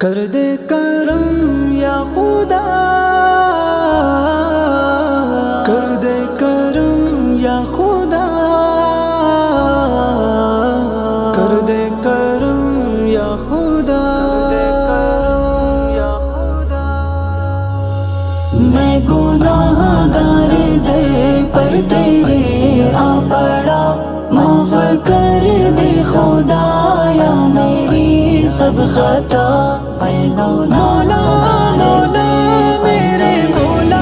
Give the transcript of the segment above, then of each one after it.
کر دے کرم یا خدا، کر دے کرم یا خدا، کر دے کرم یا خدا۔ میں گناہ گار در پر تیرے آ پڑا، معاف کر دے خدایا میری سب خطا۔ اے مولا مولا میرے مولا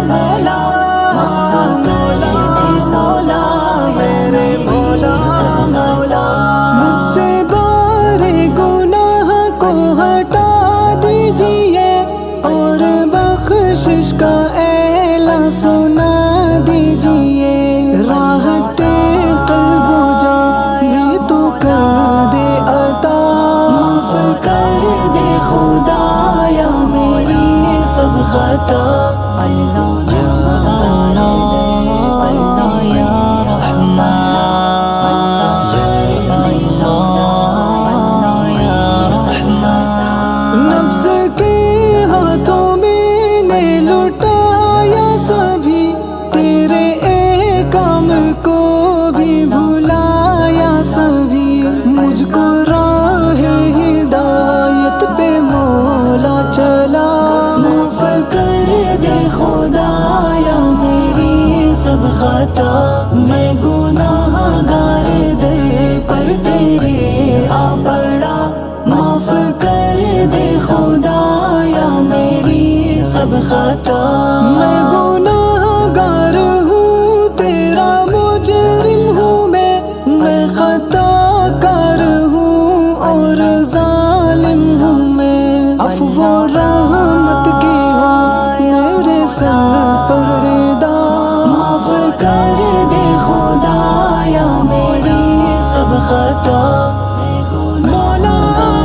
مولا، مولا مولا میرے مولا مولا، مجھ سے بار گناہ کو ہٹا دیجئے اور بخشش کا اعلان سنا دیجئے۔ راحت قلب و جان بھی تو کر دے عطا، معاف کر دے خدایا میری سب خطا۔ اللہ یا رحمان، نفس کے ہاتھوں میں نے لٹایا سبھی، تیرے ایک کام کو بھی بھلایا سبھی۔ مجھ کو راہ ہدایت پہ مولا چلا، معاف کر دے خدایا میری سب خطا۔ میں گناہ گار در پر تیرے آ پڑا، معاف کر دے خدایا میری سب خطا۔ میں گناہ گار ہوں تیرا مجرم ہوں، میں خطا کار ہوں اور ظالم ہوں میں۔ عفو و رحمت کی ہو میرے سر پر رضا، معاف کر دے خدایا میری سب خطا۔ مولا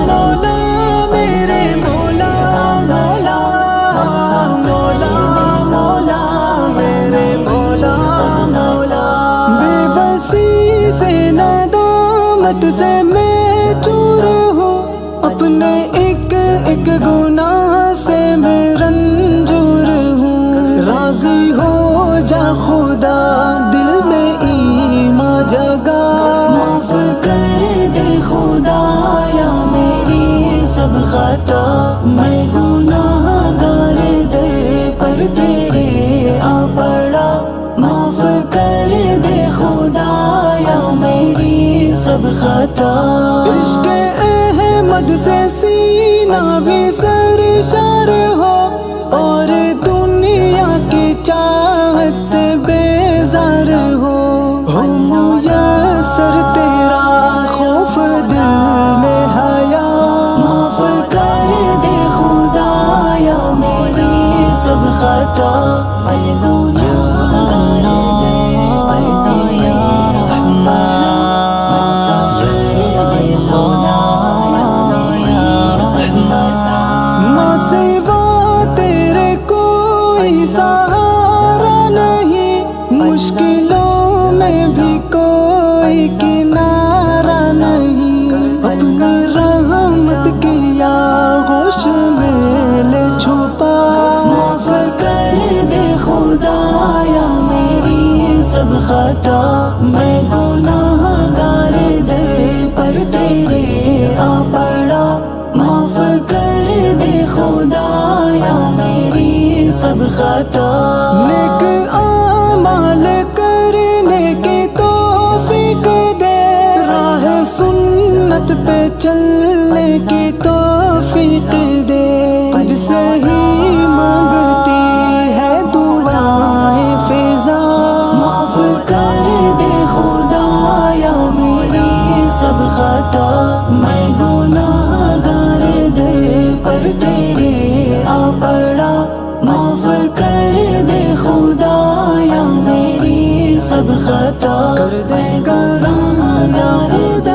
مولا میرے مولا مولا، مولا مولا میرے مولا مولا، بے بسی سے ندامت سے میں چور ہوں، اپنے ایک ایک گناہ سے میں رنجور ہوں۔ راضی ہو جا خدا دل میں ایمان جگا، معاف کر دے خدایا میری سب خطا۔ میں گناہ گار در پر تیرے آ پڑا، معاف کر دے خدایا میری سب خطا۔ عشق احمد سے سینہ بھی سرشار ہو اور دنیا کی چاہت سے بیزار ہو میسر تیرا خوف دل میں حیا، معاف کر دے خدایا میری سب خطا۔ ماں سوا تیرے کوئی سہارا نہیں، مشکلوں میں بھی کوئی کنارہ نہیں۔ اپنی رحمت کی آغوش میں لے چھپا، معاف کر دے خدایا میری سب خطا۔ میں گناہ گار در پر تیرے آ پڑا، معاف کر دے خدایا میری سب خطا۔ نیک اعمال کرنے کی توفیق دے، راہ سنت پہ چلنے کی توفیق دے۔ تجھ سے ہی مانگتی ہے دعائیں فضا، معاف کر دے خدایا میری سب خطا۔ میں گناہ گار در پر تیرے آ پڑا، معاف کر دے خدایا میری سب خطا۔ کر دے کرم یا خدا۔